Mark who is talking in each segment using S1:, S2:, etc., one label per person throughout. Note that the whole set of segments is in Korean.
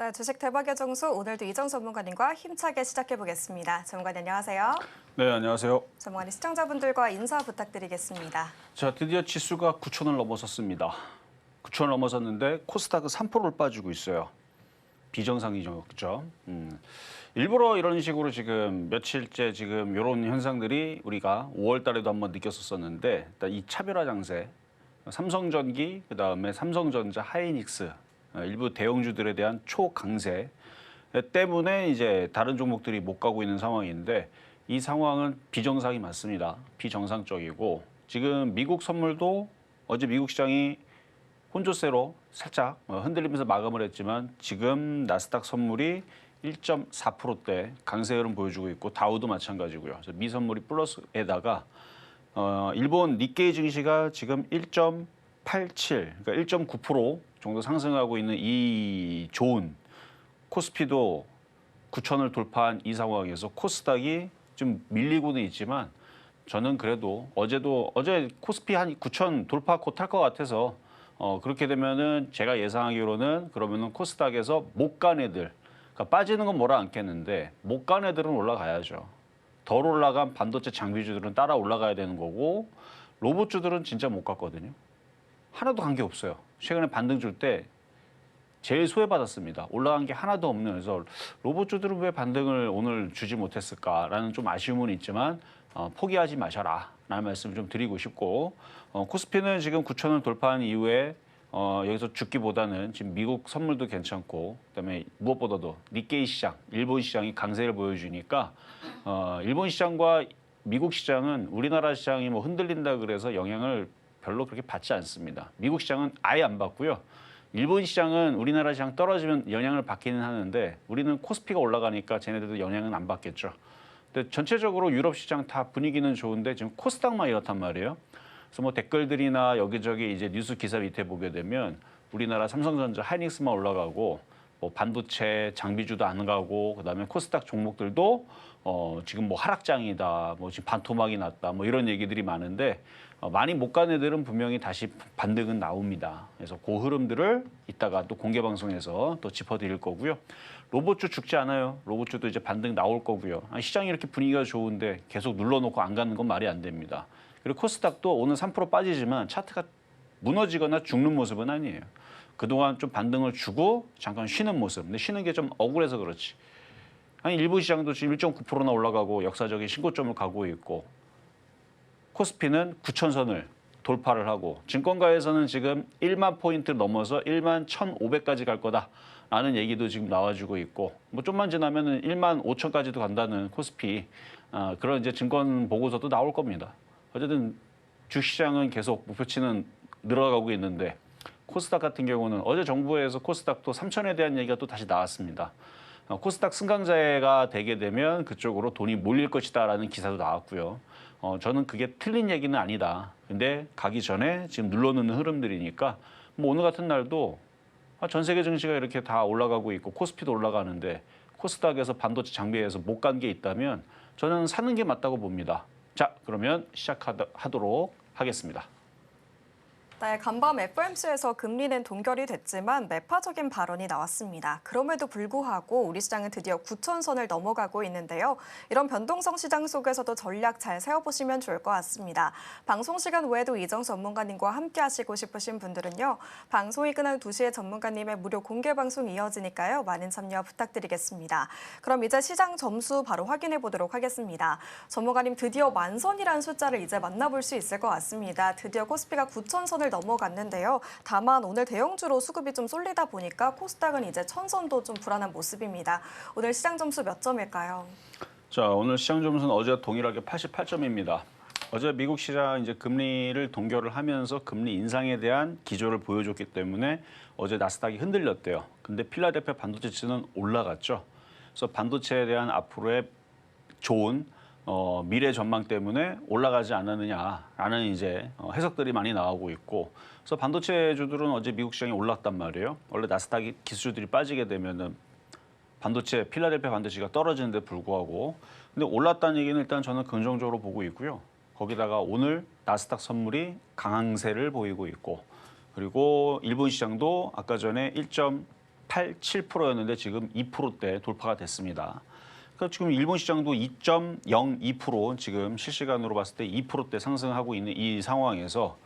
S1: 네, 주식 대박의 정수 오늘도 이정 전문가님과 힘차게 시작해 보겠습니다. 전문가님 안녕하세요.
S2: 네, 안녕하세요.
S1: 전문가님 시청자분들과 인사 부탁드리겠습니다.
S2: 자, 드디어 지수가 9천을 넘어섰습니다. 9천을 넘어섰는데 코스닥은 3%를 빠지고 있어요. 비정상이죠, 그렇죠? 일부러 이런 식으로 지금 며칠째 지금 이런 현상들이 우리가 5월 달에도 한번 느꼈었는데 일단 이 차별화 장세, 삼성전기, 그다음에 삼성전자, 하이닉스 일부 대형주들에 대한 초강세 때문에 이제 다른 종목들이 못 가고 있는 상황인데 이 상황은 비정상이 맞습니다. 비정상적이고 지금 미국 선물도 어제 미국 시장이 혼조세로 살짝 흔들리면서 마감을 했지만 지금 나스닥 선물이 1.4%대 강세 흐름 보여주고 있고 다우도 마찬가지고요. 그래서 미 선물이 플러스에다가 일본 니케이 증시가 지금 1.87, 그러니까 1.9% 정도 상승하고 있는 이 좋은 코스피도 9천을 돌파한 이 상황에서 코스닥이 좀 밀리고는 있지만 저는 그래도 어제 코스피 한 9천 돌파 곧 할 것 같아서 그렇게 되면은 제가 예상하기로는 그러면은 코스닥에서 못 간 애들, 그러니까 빠지는 건 뭐라 않겠는데 못 간 애들은 올라가야죠. 덜 올라간 반도체 장비주들은 따라 올라가야 되는 거고 로봇주들은 진짜 못 갔거든요. 하나도 간 게 없어요. 최근에 반등 줄 때 제일 소외받았습니다. 올라간 게 하나도 없는 그래서 로봇주들은 왜 반등을 오늘 주지 못했을까라는 좀 아쉬움은 있지만 포기하지 마셔라 라는 말씀을 좀 드리고 싶고 코스피는 지금 9천을 돌파한 이후에 여기서 죽기보다는 지금 미국 선물도 괜찮고 그다음에 무엇보다도 니케이 시장, 일본 시장이 강세를 보여주니까 일본 시장과 미국 시장은 우리나라 시장이 뭐 흔들린다 그래서 영향을 별로 그렇게 받지 않습니다. 미국 시장은 아예 안 받고요. 일본 시장은 우리나라 시장 떨어지면 영향을 받기는 하는데 우리는 코스피가 올라가니까 쟤네들도 영향은 안 받겠죠. 근데 전체적으로 유럽 시장 다 분위기는 좋은데 지금 코스닥만 이렇단 말이에요. 그래서 뭐 댓글들이나 여기저기 이제 뉴스 기사 밑에 보게 되면 우리나라 삼성전자, 하이닉스만 올라가고 뭐 반도체, 장비주도 안 가고 그다음에 코스닥 종목들도 지금 뭐 하락장이다, 뭐 지금 반토막이 났다, 뭐 이런 얘기들이 많은데 많이 못 간 애들은 분명히 다시 반등은 나옵니다. 그래서 그 흐름들을 이따가 또 공개 방송에서 또 짚어드릴 거고요. 로봇주 죽지 않아요. 로봇주도 이제 반등 나올 거고요. 시장이 이렇게 분위기가 좋은데 계속 눌러놓고 안 가는 건 말이 안 됩니다. 그리고 코스닥도 오늘 3% 빠지지만 차트가 무너지거나 죽는 모습은 아니에요. 그동안 좀 반등을 주고 잠깐 쉬는 모습. 근데 쉬는 게 좀 억울해서 그렇지. 아니 일부 시장도 지금 1.9%나 올라가고 역사적인 신고점을 가고 있고 코스피는 9천선을 돌파를 하고 증권가에서는 지금 1만 포인트 넘어서 1만 1,500까지 갈 거다라는 얘기도 지금 나와주고 있고 뭐 좀만 지나면은 1만 5천까지도 간다는 코스피 그런 이제 증권 보고서도 나올 겁니다. 어쨌든 주시장은 계속 목표치는 늘어가고 있는데 코스닥 같은 경우는 어제 정부에서 코스닥도 3천에 대한 얘기가 또 다시 나왔습니다. 코스닥 승강자가 되게 되면 그쪽으로 돈이 몰릴 것이다라는 기사도 나왔고요. 저는 그게 틀린 얘기는 아니다. 근데 가기 전에 지금 눌러놓는 흐름들이니까 뭐 오늘 같은 날도 전 세계 증시가 이렇게 다 올라가고 있고 코스피도 올라가는데 코스닥에서 반도체 장비에서 못 간 게 있다면 저는 사는 게 맞다고 봅니다. 자, 그러면 시작하도록 하겠습니다.
S1: 네, 간밤 FOMC에서 금리는 동결이 됐지만 매파적인 발언이 나왔습니다. 그럼에도 불구하고 우리 시장은 드디어 9천선을 넘어가고 있는데요. 이런 변동성 시장 속에서도 전략 잘 세워보시면 좋을 것 같습니다. 방송 시간 외에도 이정 전문가님과 함께 하시고 싶으신 분들은요. 방송이 끝난 2시에 전문가님의 무료 공개 방송 이어지니까요. 많은 참여 부탁드리겠습니다. 그럼 이제 시장 점수 바로 확인해 보도록 하겠습니다. 전문가님 드디어 만선이라는 숫자를 이제 만나볼 수 있을 것 같습니다. 드디어 코스피가 9천선을 넘어갔는데요. 다만 오늘 대형주로 수급이 좀 쏠리다 보니까 코스닥은 이제 1,000선도 좀 불안한 모습입니다. 오늘 시장 점수 몇 점일까요?
S2: 자, 오늘 시장 점수는 어제와 동일하게 88점입니다. 어제 미국 시장 이제 금리를 동결을 하면서 금리 인상에 대한 기조를 보여줬기 때문에 어제 나스닥이 흔들렸대요. 근데 필라델피아 반도체 지수는 올라갔죠. 그래서 반도체에 대한 앞으로의 좋은 미래 전망 때문에 올라가지 않았느냐라는 이제 해석들이 많이 나오고 있고, 그래서 반도체주들은 어제 미국 시장이 올랐단 말이에요. 원래 나스닥이 기술주들이 빠지게 되면은 반도체 필라델피아 반도체가 떨어지는데 불구하고, 근데 올랐다는 얘기는 일단 저는 긍정적으로 보고 있고요. 거기다가 오늘 나스닥 선물이 강세를 보이고 있고, 그리고 일본 시장도 아까 전에 87%였는데 지금 2%대 돌파가 됐습니다. 그러니까 지금 일본 시장도 2.02% 지금 실시간으로 봤을 때 2%대 상승하고 있는 이 상황에서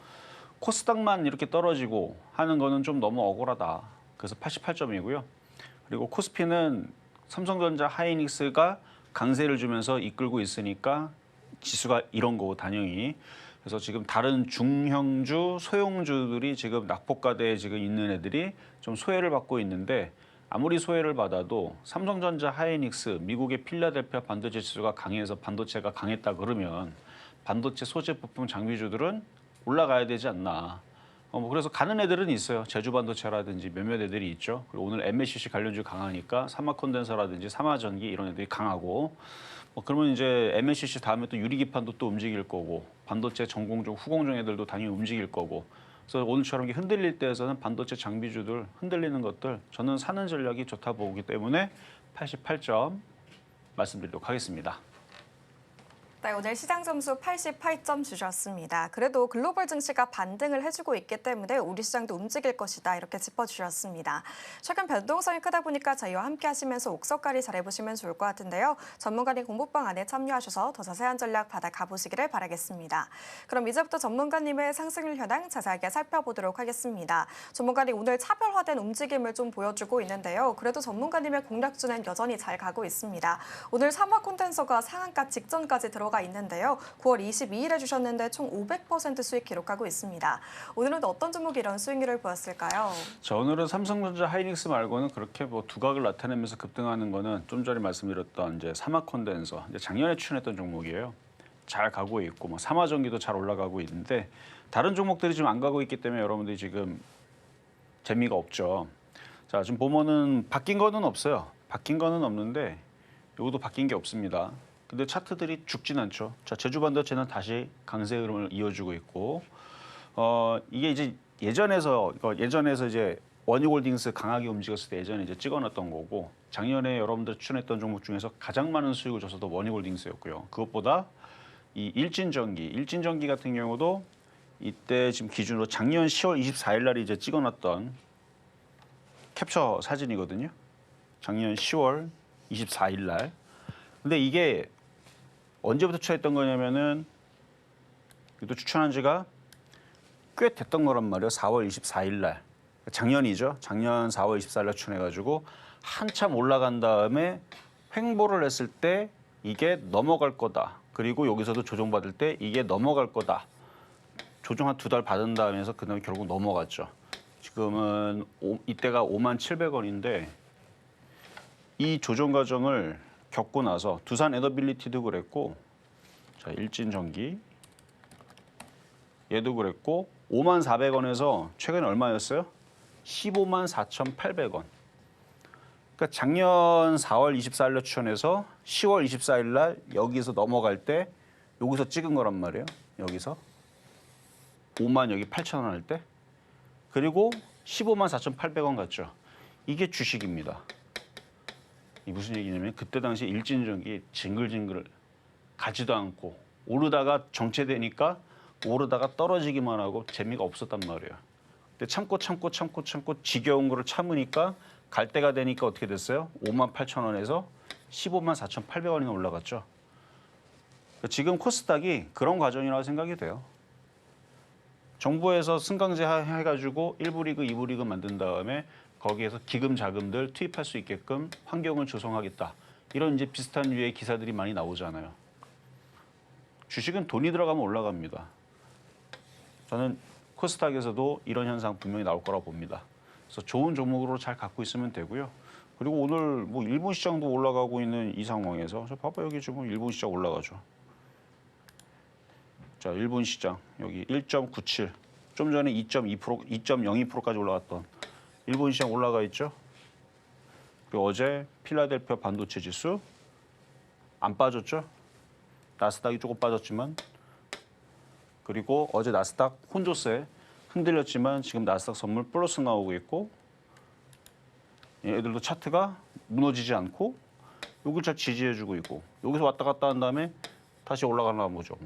S2: 코스닥만 이렇게 떨어지고 하는 거는 좀 너무 억울하다. 그래서 88점이고요. 그리고 코스피는 삼성전자, 하이닉스가 강세를 주면서 이끌고 있으니까 지수가 이런 거고 단연히. 그래서 지금 다른 중형주, 소형주들이 지금 낙폭과대에 지금 있는 애들이 좀 소외를 받고 있는데 아무리 소외를 받아도 삼성전자, 하이닉스, 미국의 필라델피아 반도체 지수가 강해서 반도체가 강했다 그러면 반도체 소재 부품 장비주들은 올라가야 되지 않나. 뭐 그래서 가는 애들은 있어요. 제주반도체라든지 몇몇 애들이 있죠. 그리고 오늘 MLCC 관련주 강하니까 삼화콘덴서라든지 삼화전기 이런 애들이 강하고 그러면 이제 MLCC 다음에 또 유리기판도 또 움직일 거고 반도체 전공종, 후공종 애들도 당연히 움직일 거고 그래서 오늘처럼 흔들릴 때에서는 반도체 장비주들 흔들리는 것들 저는 사는 전략이 좋다 보기 때문에 88점 말씀드리도록 하겠습니다.
S1: 네, 오늘 시장 점수 88점 주셨습니다. 그래도 글로벌 증시가 반등을 해주고 있기 때문에 우리 시장도 움직일 것이다 이렇게 짚어주셨습니다. 최근 변동성이 크다 보니까 저희와 함께 하시면서 옥석가리 잘해보시면 좋을 것 같은데요. 전문가님 공부방 안에 참여하셔서 더 자세한 전략 받아가 보시기를 바라겠습니다. 그럼 이제부터 전문가님의 상승률 현황 자세하게 살펴보도록 하겠습니다. 전문가님 오늘 차별화된 움직임을 좀 보여주고 있는데요. 그래도 전문가님의 공략주는 여전히 잘 가고 있습니다. 오늘 삼화콘덴서가 상한가 직전까지 들어가 있는데요. 9월 22일에 주셨는데 총 500% 수익 기록하고 있습니다. 오늘은 어떤 종목이 이런 수익률을 보였을까요?
S2: 자, 오늘은 삼성전자, 하이닉스 말고는 그렇게 뭐 두각을 나타내면서 급등하는 거는 좀 전에 말씀드렸던 이제 삼화콘덴서, 이제 작년에 추천했던 종목이에요. 잘 가고 있고 뭐 삼화전기도 잘 올라가고 있는데 다른 종목들이 지금 안 가고 있기 때문에 여러분들이 지금 재미가 없죠. 자, 지금 보면은 바뀐 거는 없어요. 바뀐 거는 없는데 이것도 바뀐 게 없습니다. 근데 차트들이 죽진 않죠. 자, 제주반도체는 다시 강세 흐름을 이어주고 있고, 이게 이제 예전에서 이제 원유홀딩스 강하게 움직였을 때 예전에 이제 찍어놨던 거고, 작년에 여러분들 추천했던 종목 중에서 가장 많은 수익을 줬어도 원유홀딩스였고요. 그것보다 이 일진전기 같은 경우도 이때 지금 기준으로 작년 10월 24일 날이 이제 찍어놨던 캡처 사진이거든요. 작년 10월 24일 날. 근데 이게 언제부터 추천했던 거냐면은 이것도 추천한 지가 꽤 됐던 거란 말이에요. 4월 24일 날. 작년이죠. 작년 4월 24일 날 추천해가지고 한참 올라간 다음에 횡보를 했을 때 이게 넘어갈 거다. 그리고 여기서도 조정받을 때 이게 넘어갈 거다. 조정 한 2달 받은 다음에서 그다음에 결국 넘어갔죠. 지금은 이때가 57,700원인데 이 조정 과정을 겪고 나서 두산 에너빌리티도 그랬고, 자 일진전기 얘도 그랬고 54,000원에서 최근에 얼마였어요? 154,800원. 그러니까 작년 4월 24일 날 추천해서 10월 24일 날 여기서 넘어갈 때 여기서 찍은 거란 말이에요. 여기서 5만 여기 8,000원 할 때. 그리고 154,800원 갔죠. 이게 주식입니다. 이 무슨 얘기냐면 그때 당시 일진전기 징글징글 가지도 않고 오르다가 정체되니까 오르다가 떨어지기만 하고 재미가 없었단 말이에요. 근데 참고 지겨운 거를 참으니까 갈 때가 되니까 어떻게 됐어요? 58,000원에서 154,800원이나 올라갔죠. 지금 코스닥이 그런 과정이라고 생각이 돼요. 정부에서 승강제 해가지고 1부 리그, 2부 리그 만든 다음에 거기에서 기금 자금들 투입할 수 있게끔 환경을 조성하겠다. 이런 이제 비슷한 류의 기사들이 많이 나오잖아요. 주식은 돈이 들어가면 올라갑니다. 저는 코스닥에서도 이런 현상 분명히 나올 거라고 봅니다. 그래서 좋은 종목으로 잘 갖고 있으면 되고요. 그리고 오늘 뭐 일본 시장도 올라가고 있는 이 상황에서 저 봐봐 여기 지금 일본 시장 올라가죠. 자, 일본 시장 여기 1.97. 좀 전에 2.2%, 2.02%까지 올라갔던 일본 시장 올라가 있죠. 그리고 어제 필라델피아 반도체 지수 안 빠졌죠. 나스닥이 조금 빠졌지만, 그리고 어제 나스닥 혼조세 흔들렸지만 지금 나스닥 선물 플러스 나오고 있고, 얘들도 차트가 무너지지 않고 여기 잘 지지해주고 있고 여기서 왔다 갔다 한 다음에 다시 올라가나 보죠.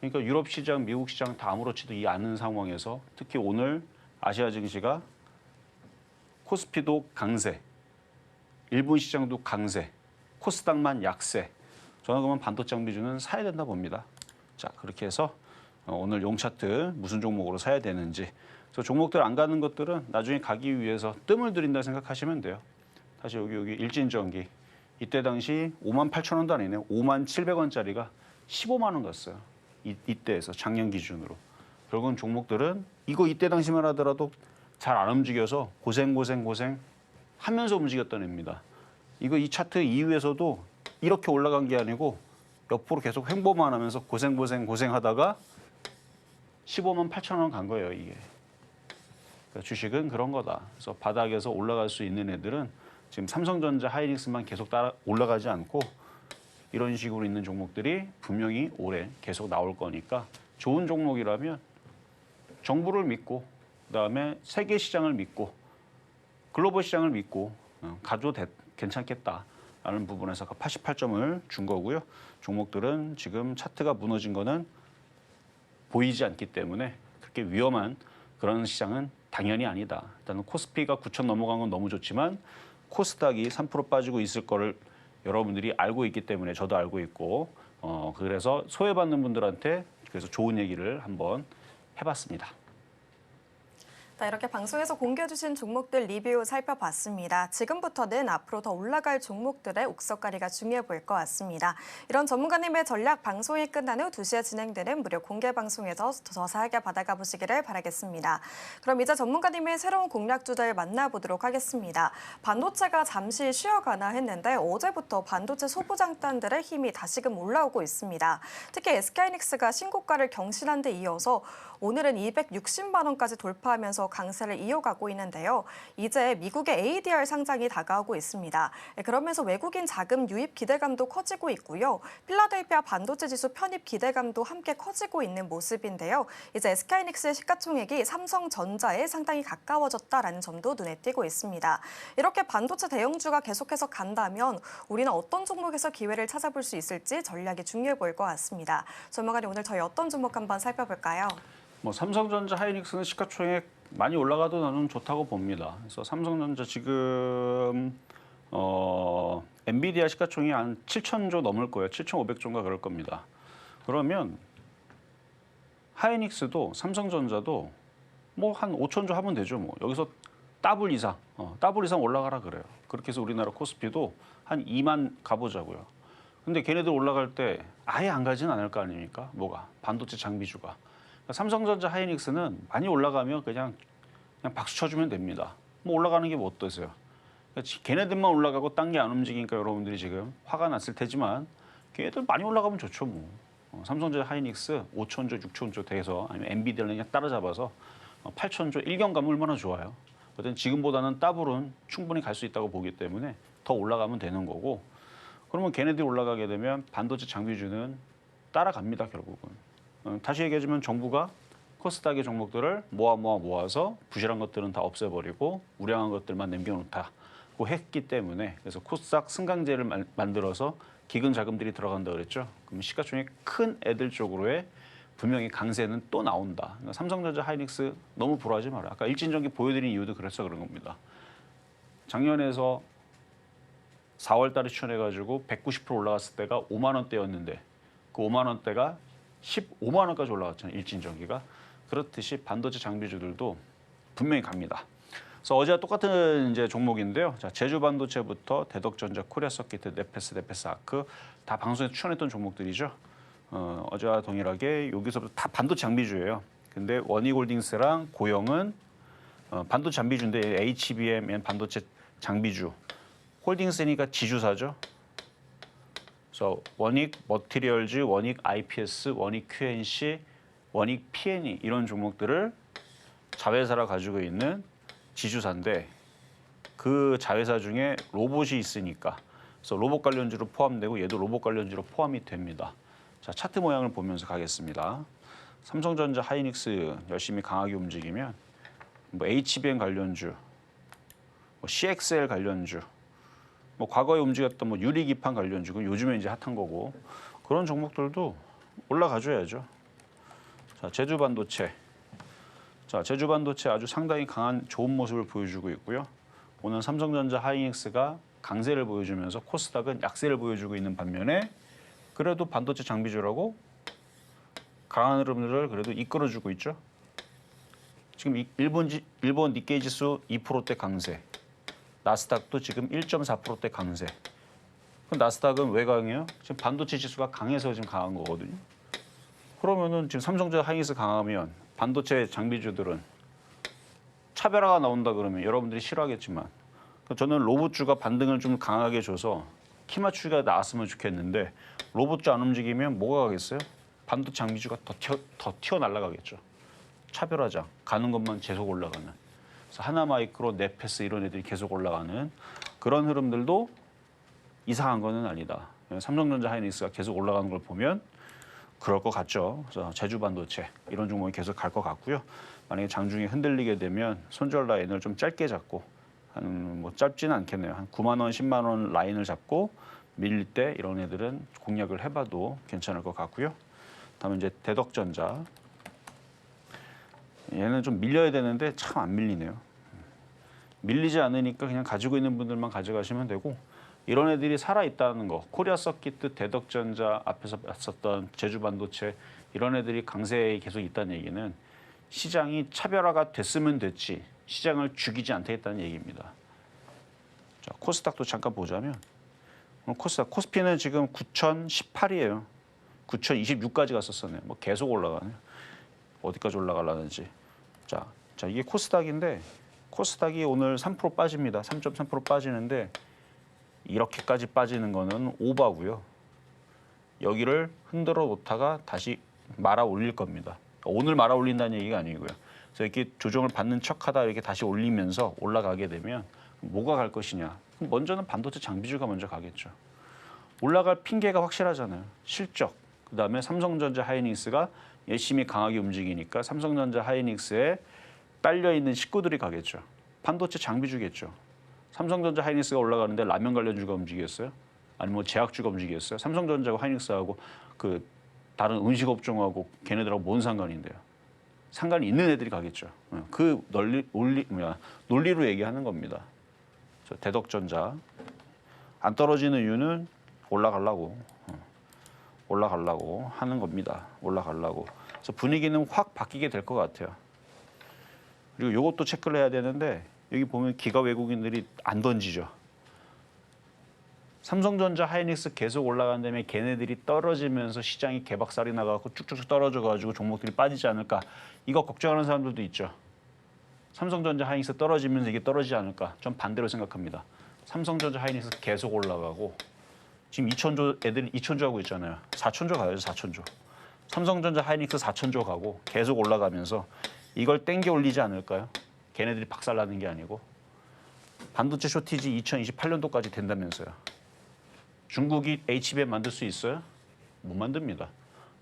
S2: 그러니까 유럽 시장, 미국 시장 다 아무렇지도 않은 상황에서 특히 오늘 아시아 증시가 코스피도 강세, 일본 시장도 강세, 코스닥만 약세. 저는 그러면 반도체 장비주는 사야 된다 봅니다. 자, 그렇게 해서 오늘 용 차트 무슨 종목으로 사야 되는지, 그래서 종목들 안 가는 것들은 나중에 가기 위해서 뜸을 들인다 생각하시면 돼요. 다시 여기 일진전기, 이때 당시 58,000원도 아니네요. 57,700원짜리가 15만 원 갔어요. 이때에서 작년 기준으로. 결국은 종목들은 이거 이때 당시만 하더라도 잘 안 움직여서 고생 하면서 움직였던 애입니다. 이거 이 차트 이후에서도 이렇게 올라간 게 아니고 옆으로 계속 횡보만 하면서 고생 하다가 158,000원 간 거예요, 이게. 그러니까 주식은 그런 거다. 그래서 바닥에서 올라갈 수 있는 애들은 지금 삼성전자, 하이닉스만 계속 따라 올라가지 않고 이런 식으로 있는 종목들이 분명히 올해 계속 나올 거니까 좋은 종목이라면 정부를 믿고 그다음에 세계 시장을 믿고 글로벌 시장을 믿고 가도 괜찮겠다라는 부분에서 88점을 준 거고요. 종목들은 지금 차트가 무너진 거는 보이지 않기 때문에 그렇게 위험한 그런 시장은 당연히 아니다. 일단 코스피가 9,000 넘어간 건 너무 좋지만 코스닥이 3% 빠지고 있을 거를 여러분들이 알고 있기 때문에 저도 알고 있고 그래서 소외받는 분들한테 그래서 좋은 얘기를 한번 해봤습니다.
S1: 자, 이렇게 방송에서 공개해 주신 종목들 리뷰 살펴봤습니다. 지금부터는 앞으로 더 올라갈 종목들의 옥석가리가 중요해 보일 것 같습니다. 이런 전문가님의 전략 방송이 끝난 후 2시에 진행되는 무료 공개 방송에서 더 자세하게 받아가 보시기를 바라겠습니다. 그럼 이제 전문가님의 새로운 공략 주제를 만나보도록 하겠습니다. 반도체가 잠시 쉬어가나 했는데 어제부터 반도체 소부장단들의 힘이 다시금 올라오고 있습니다. 특히 SK하이닉스가 신고가를 경신한 데 이어서 오늘은 260만 원까지 돌파하면서 강세를 이어가고 있는데요. 이제 미국의 ADR 상장이 다가오고 있습니다. 그러면서 외국인 자금 유입 기대감도 커지고 있고요. 필라델피아 반도체 지수 편입 기대감도 함께 커지고 있는 모습인데요. 이제 SK하이닉스의 시가총액이 삼성전자에 상당히 가까워졌다라는 점도 눈에 띄고 있습니다. 이렇게 반도체 대형주가 계속해서 간다면 우리는 어떤 종목에서 기회를 찾아볼 수 있을지 전략이 중요해 보일 것 같습니다. 전문가님, 오늘 저희 어떤 종목 한번 살펴볼까요?
S2: 삼성전자, 하이닉스는 시가총액 많이 올라가도 나는 좋다고 봅니다. 그래서 삼성전자 지금 엔비디아 시가총액이 한 7,000조 넘을 거예요. 7,500조인가 그럴 겁니다. 그러면 하이닉스도 삼성전자도 뭐 한 5,000조 하면 되죠. 뭐 여기서 더블 이상 올라가라 그래요. 그렇게 해서 우리나라 코스피도 한 2만 가보자고요. 근데 걔네들 올라갈 때 아예 안 가지는 않을 거 아닙니까? 뭐가? 반도체 장비주가. 삼성전자, 하이닉스는 많이 올라가면 그냥 박수 쳐주면 됩니다. 뭐 올라가는 게 뭐 어떠세요? 걔네들만 올라가고 딴 게 안 움직이니까 여러분들이 지금 화가 났을 테지만 걔네들 많이 올라가면 좋죠 뭐. 삼성전자, 하이닉스 5,000조, 6,000조 돼서 아니면 엔비디아를 그냥 따라잡아서 8,000조 1경 가면 얼마나 좋아요. 어쨌든 지금보다는 더블은 충분히 갈 수 있다고 보기 때문에 더 올라가면 되는 거고, 그러면 걔네들이 올라가게 되면 반도체 장비주는 따라갑니다 결국은. 다시 얘기하자면 정부가 코스닥의 종목들을 모아서 부실한 것들은 다 없애버리고 우량한 것들만 남겨놓다고 했기 때문에, 그래서 코스닥 승강제를 만들어서 기금 자금들이 들어간다 그랬죠. 그럼 시가총액 큰 애들 쪽으로의 분명히 강세는 또 나온다. 그러니까 삼성전자, 하이닉스 너무 보라하지 마라. 아까 일진전기 보여드린 이유도 그래서 그런 겁니다. 작년에서 4월 달에 추천해가지고 190% 올라갔을 때가 5만 원대였는데 그 5만 원대가 15만 원까지 올라갔잖아요. 일진전기가. 그렇듯이 반도체 장비주들도 분명히 갑니다. 그래서 어제와 똑같은 이제 종목인데요. 자, 제주반도체부터 대덕전자, 코리아서킷, 네페스 아크 다 방송에서 추천했던 종목들이죠. 어제와 동일하게 여기서부터 다 반도체 장비주예요. 근데 원익홀딩스랑 고영은 반도체 장비주인데 HBM 반도체 장비주. 홀딩스니까 지주사죠. 그래서 원익 머티리얼즈, 원익 IPS, 원익 QNC, 원익 PNE 이런 종목들을 자회사라 가지고 있는 지주사인데 그 자회사 중에 로봇이 있으니까 그래서 로봇 관련주로 포함되고 얘도 로봇 관련주로 포함이 됩니다. 자, 차트 모양을 보면서 가겠습니다. 삼성전자, 하이닉스 열심히 강하게 움직이면 뭐 HBM 관련주, 뭐 CXL 관련주, 뭐 과거에 움직였던 뭐 유리기판 관련주, 요즘에 이제 핫한 거고 그런 종목들도 올라가줘야죠. 자, 제주반도체. 자, 제주반도체 아주 상당히 강한 좋은 모습을 보여주고 있고요. 오늘 삼성전자 하이닉스가 강세를 보여주면서 코스닥은 약세를 보여주고 있는 반면에 그래도 반도체 장비주라고 강한 흐름들을 그래도 이끌어주고 있죠. 지금 일본 니케이 지수 2%대 강세, 나스닥도 지금 1.4%대 강세. 그럼 나스닥은 왜 강해요? 지금 반도체 지수가 강해서 지금 강한 거거든요. 그러면은 지금 삼성전자 하이닉스 강하면 반도체 장비주들은 차별화가 나온다 그러면 여러분들이 싫어하겠지만 저는 로봇주가 반등을 좀 강하게 줘서 키 맞추기가 나왔으면 좋겠는데 로봇주 안 움직이면 뭐가 가겠어요? 반도체 장비주가 더 튀어날아가겠죠. 차별화장 가는 것만 계속 올라가는. 그래서 하나마이크로, 네페스 이런 애들이 계속 올라가는 그런 흐름들도 이상한 거는 아니다. 삼성전자 하이닉스가 계속 올라가는 걸 보면 그럴 것 같죠. 그래서 제주 반도체 이런 종목이 계속 갈 것 같고요. 만약에 장중에 흔들리게 되면 손절 라인을 좀 짧게 잡고 한 뭐 짧지는 않겠네요. 한 9만 원, 10만 원 라인을 잡고 밀릴 때 이런 애들은 공략을 해봐도 괜찮을 것 같고요. 다음에 이제 대덕전자. 얘는 좀 밀려야 되는데 참 안 밀리네요. 밀리지 않으니까 그냥 가지고 있는 분들만 가져가시면 되고 이런 애들이 살아있다는 거. 코리아 서킷, 대덕전자, 앞에서 봤었던 제주반도체 이런 애들이 강세에 계속 있다는 얘기는 시장이 차별화가 됐으면 됐지 시장을 죽이지 않겠다는 얘기입니다. 자, 코스닥도 잠깐 보자면 코스닥, 코스피는 지금 9,018이에요. 9,026까지 갔었었네요. 뭐 계속 올라가네요. 어디까지 올라가려는지. 자, 이게 코스닥인데 코스닥이 오늘 3% 빠집니다. 3.3% 빠지는데 이렇게까지 빠지는 거는 오바고요. 여기를 흔들어 놓다가 다시 말아 올릴 겁니다. 오늘 말아 올린다는 얘기가 아니고요. 그래서 이렇게 조정을 받는 척하다 이렇게 다시 올리면서 올라가게 되면 뭐가 갈 것이냐? 먼저는 반도체 장비주가 먼저 가겠죠. 올라갈 핑계가 확실하잖아요. 실적. 그다음에 삼성전자 하이닉스가 열심히 강하게 움직이니까 삼성전자 하이닉스에 딸려 있는 식구들이 가겠죠. 반도체 장비주겠죠. 삼성전자 하이닉스가 올라가는데 라면 관련주가 움직였어요? 아니면 뭐 제약주가 움직였어요? 삼성전자하고 하이닉스하고 그 다른 음식 업종하고 걔네들하고 뭔 상관인데요? 상관이 있는 애들이 가겠죠. 그 논리로 얘기하는 겁니다. 대덕전자 안 떨어지는 이유는 올라가려고 하는 겁니다. 올라가려고. 그래서 분위기는 확 바뀌게 될 것 같아요. 그리고 이것도 체크를 해야 되는데 여기 보면 기가 외국인들이 안 던지죠. 삼성전자 하이닉스 계속 올라간 다음에 걔네들이 떨어지면서 시장이 개박살이 나가고 쭉쭉쭉 떨어져가지고 종목들이 빠지지 않을까. 이거 걱정하는 사람들도 있죠. 삼성전자 하이닉스 떨어지면서 이게 떨어지지 않을까. 전 반대로 생각합니다. 삼성전자 하이닉스 계속 올라가고 지금 2천조 애들이 2천조 하고 있잖아요. 4천조 가야죠. 4천조. 삼성전자 하이닉스 4천조 가고 계속 올라가면서 이걸 땡겨 올리지 않을까요? 걔네들이 박살나는 게 아니고. 반도체 쇼티지 2028년도까지 된다면서요. 중국이 HBM 만들 수 있어요? 못 만듭니다.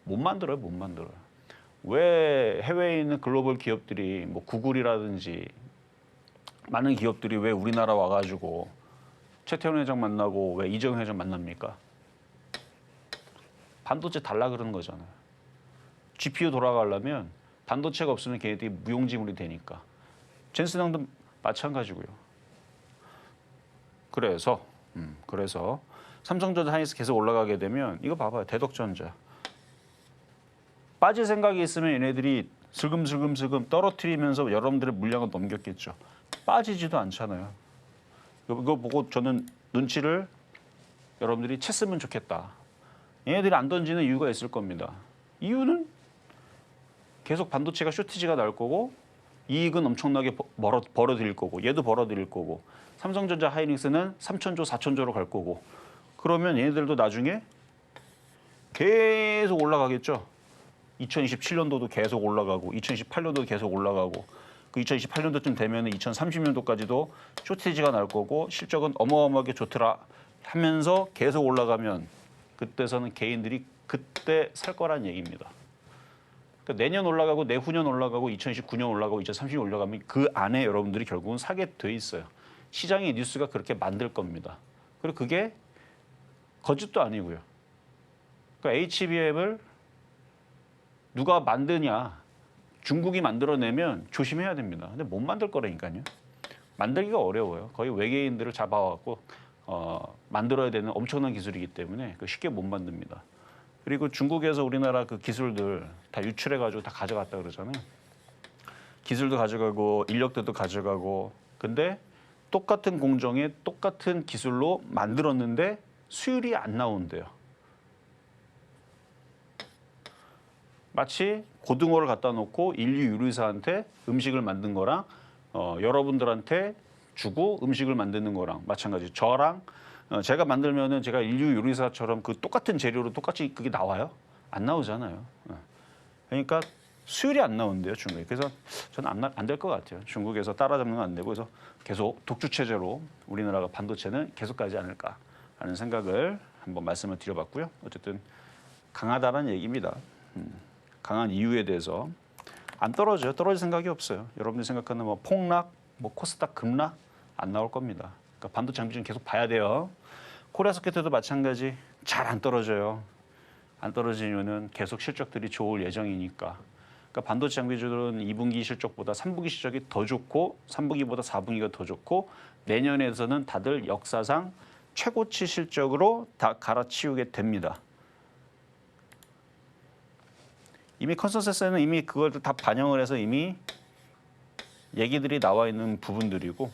S2: 못 만들어요. 왜 해외에 있는 글로벌 기업들이 뭐 구글이라든지 많은 기업들이 왜 우리나라 와가지고 최태원 회장 만나고 왜 이정현 회장 만납니까? 반도체 달라 그러는 거잖아요. GPU 돌아가려면 반도체가 없으면 걔네들이 무용지물이 되니까. 젠슨항도 마찬가지고요. 그래서 삼성전자 하이닉스 계속 올라가게 되면 이거 봐봐요. 대덕전자. 빠질 생각이 있으면 얘네들이 슬금슬금 떨어뜨리면서 여러분들의 물량을 넘겼겠죠. 빠지지도 않잖아요. 이거 보고 저는 눈치를 여러분들이 챘으면 좋겠다. 얘네들이 안 던지는 이유가 있을 겁니다. 이유는 계속 반도체가 쇼티지가 날 거고 이익은 엄청나게 벌어들일 거고 얘도 벌어들일 거고 삼성전자 하이닉스는 3천조, 4천조로 갈 거고 그러면 얘네들도 나중에 계속 올라가겠죠. 2027년도도 계속 올라가고 2028년도도 계속 올라가고 그 2028년도쯤 되면 2030년도까지도 쇼티지가 날 거고 실적은 어마어마하게 좋더라 하면서 계속 올라가면 그때서는 개인들이 그때 살 거란 얘기입니다. 그러니까 내년 올라가고 내후년 올라가고 2029년 올라가고 2030년 올라가면 그 안에 여러분들이 결국은 사게 돼 있어요. 시장의 뉴스가 그렇게 만들 겁니다. 그리고 그게 거짓도 아니고요. 그러니까 HBM을 누가 만드냐 중국이 만들어내면 조심해야 됩니다. 근데 못 만들 거라니까요. 만들기가 어려워요. 거의 외계인들을 잡아갖고 만들어야 되는 엄청난 기술이기 때문에 쉽게 못 만듭니다. 그리고 중국에서 우리나라 그 기술들 다 유출해가지고 다 가져갔다 그러잖아요. 기술도 가져가고 인력들도 가져가고 근데 똑같은 공정에 똑같은 기술로 만들었는데 수율이 안 나온대요. 마치 고등어를 갖다 놓고 인류 요리사한테 음식을 만든 거랑 여러분들한테 주고 음식을 만드는 거랑 마찬가지. 저랑 제가 만들면은 제가 인류 요리사처럼 그 똑같은 재료로 똑같이 그게 나와요? 안 나오잖아요. 그러니까 수율이 안 나온대요, 중국에. 그래서 저는 안 될 것 같아요. 중국에서 따라잡는 건 안 되고 그래서 계속 독주 체제로 우리나라가 반도체는 계속 가지 않을까 하는 생각을 한번 말씀을 드려봤고요. 어쨌든 강하다는 얘기입니다. 강한 이유에 대해서 안 떨어져요. 떨어질 생각이 없어요. 여러분들이 생각하는 뭐 폭락, 뭐 코스닥 급락 안 나올 겁니다. 그러니까 반도체 장비주는 계속 봐야 돼요. 코리아 소켓도 마찬가지 잘 안 떨어져요. 안 떨어지면은 계속 실적들이 좋을 예정이니까. 그러니까 반도체 장비주들은 2분기 실적보다 3분기 실적이 더 좋고 3분기보다 4분기가 더 좋고 내년에서는 다들 역사상 최고치 실적으로 다 갈아치우게 됩니다. 이미 컨센서스에는 이미 그걸 다 반영을 해서 이미 얘기들이 나와 있는 부분들이고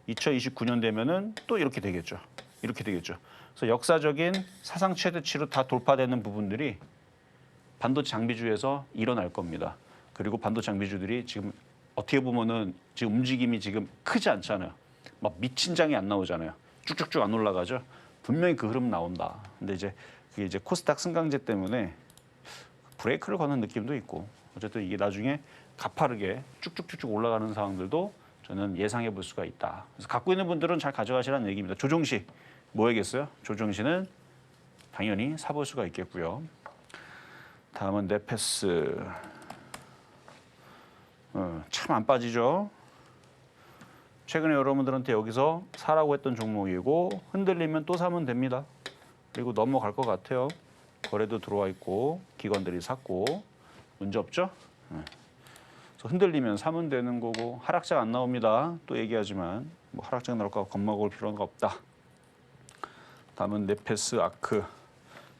S2: 2029년 되면은 또 이렇게 되겠죠. 이렇게 되겠죠. 그래서 역사적인 사상 최대치로 다 돌파되는 부분들이 반도체 장비주에서 일어날 겁니다. 그리고 반도체 장비주들이 지금 어떻게 보면은 지금 움직임이 지금 크지 않잖아요. 막 미친 장이 안 나오잖아요. 쭉쭉쭉 안 올라가죠. 분명히 그 흐름 나온다. 근데 이제 그게 이제 코스닥 승강제 때문에 브레이크를 거는 느낌도 있고 어쨌든 이게 나중에 가파르게 쭉쭉쭉쭉 올라가는 상황들도 저는 예상해 볼 수가 있다. 그래서 갖고 있는 분들은 잘 가져가시라는 얘기입니다. 조정시 뭐야겠어요? 조정시는 당연히 사볼 수가 있겠고요. 다음은 네페스. 참 안 빠지죠. 최근에 여러분들한테 여기서 사라고 했던 종목이고 흔들리면 또 사면 됩니다. 그리고 넘어갈 것 같아요. 거래도 들어와 있고 기관들이 샀고 문제 없죠? 그래서 흔들리면 사면 되는 거고 하락장 안 나옵니다. 또 얘기하지만 뭐 하락장 나올까 겁먹을 필요가 없다. 다음은 네페스 아크.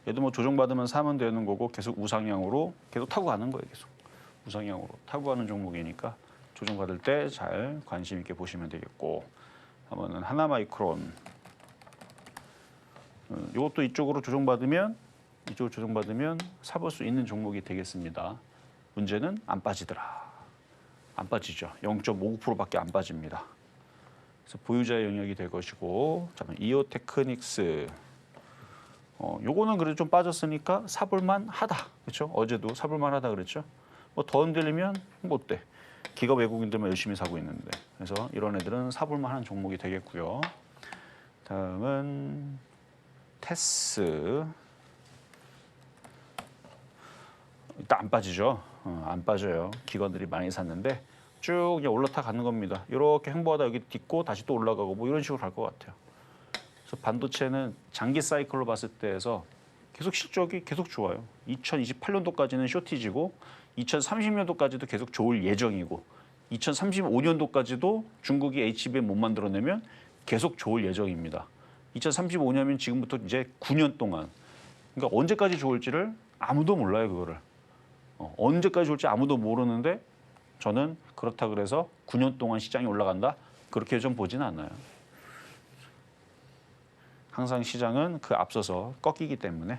S2: 얘도 뭐 조정받으면 사면 되는 거고 계속 우상향으로 계속 타고 가는 거예요. 계속 우상향으로 타고 가는 종목이니까 조정받을 때 잘 관심 있게 보시면 되겠고 다음은 하나마이크론. 이것도 이쪽으로 조정받으면 사볼 수 있는 종목이 되겠습니다. 문제는 안 빠지더라. 안 빠지죠. 0.59%밖에 안 빠집니다. 그래서 보유자의 영역이 될 것이고, 이오테크닉스. 요거는 그래도 좀 빠졌으니까 사볼만 하다. 그렇죠? 어제도 사볼만 하다 그랬죠? 뭐 더 흔들리면 뭐 어때? 기업 외국인들만 열심히 사고 있는데. 그래서 이런 애들은 사볼만 한 종목이 되겠고요. 다음은 테스. 일단 안 빠지죠. 안 빠져요. 기관들이 많이 샀는데 쭉 그냥 올라타 가는 겁니다. 이렇게 행보하다 여기 딛고 다시 또 올라가고 뭐 이런 식으로 갈 것 같아요. 그래서 반도체는 장기 사이클로 봤을 때에서 계속 실적이 계속 좋아요. 2028년도까지는 쇼티지고 2030년도까지도 계속 좋을 예정이고 2035년도까지도 중국이 HBM 못 만들어내면 계속 좋을 예정입니다. 2035년이면 지금부터 이제 9년 동안 그러니까 언제까지 좋을지를 아무도 몰라요. 그거를. 언제까지 좋을지 아무도 모르는데 저는 그렇다 그래서 9년 동안 시장이 올라간다? 그렇게 좀 보지는 않아요. 항상 시장은 그 앞서서 꺾이기 때문에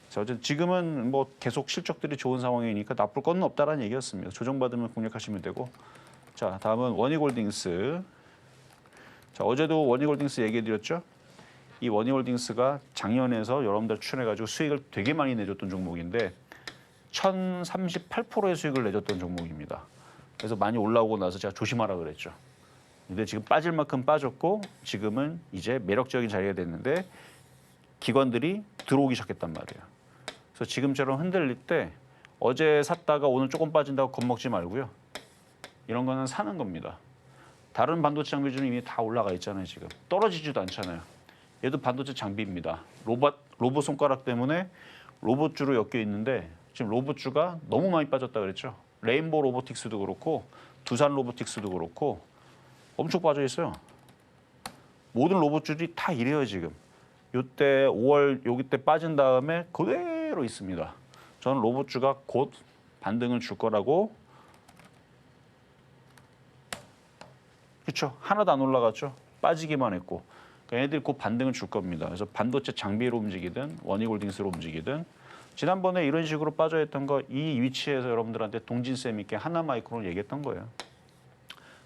S2: 어쨌든 지금은 뭐 계속 실적들이 좋은 상황이니까 나쁠 건 없다라는 얘기였습니다. 조정받으면 공략하시면 되고 자 다음은 원희골딩스. 자 어제도 원희골딩스 얘기해드렸죠. 이 원희홀딩스가 작년에서 여러분들 추천해가지고 수익을 되게 많이 내줬던 종목인데 1038%의 수익을 내줬던 종목입니다. 그래서 많이 올라오고 나서 제가 조심하라 그랬죠. 근데 지금 빠질 만큼 빠졌고 지금은 이제 매력적인 자리가 됐는데 기관들이 들어오기 시작했단 말이에요. 그래서 지금처럼 흔들릴 때 어제 샀다가 오늘 조금 빠진다고 겁먹지 말고요. 이런 거는 사는 겁니다. 다른 반도체 장비주는 이미 다 올라가 있잖아요. 지금 떨어지지도 않잖아요. 얘도 반도체 장비입니다. 로봇 손가락 때문에 로봇주로 엮여 있는데 지금 로봇주가 너무 많이 빠졌다 그랬죠. 레인보우 로보틱스도 그렇고 두산 로보틱스도 그렇고 엄청 빠져 있어요. 모든 로봇줄이 다 이래요 지금. 요때 5월 여기 때 빠진 다음에 그대로 있습니다. 저는 로봇주가 곧 반등을 줄 거라고. 그렇죠. 하나도 안 올라갔죠. 빠지기만 했고. 그러니까 얘들이 곧 반등을 줄 겁니다. 그래서 반도체 장비로 움직이든 원익홀딩스로 움직이든 지난번에 이런 식으로 빠져있던 거 이 위치에서 여러분들한테 동진세미캠 하나마이크론을 얘기했던 거예요.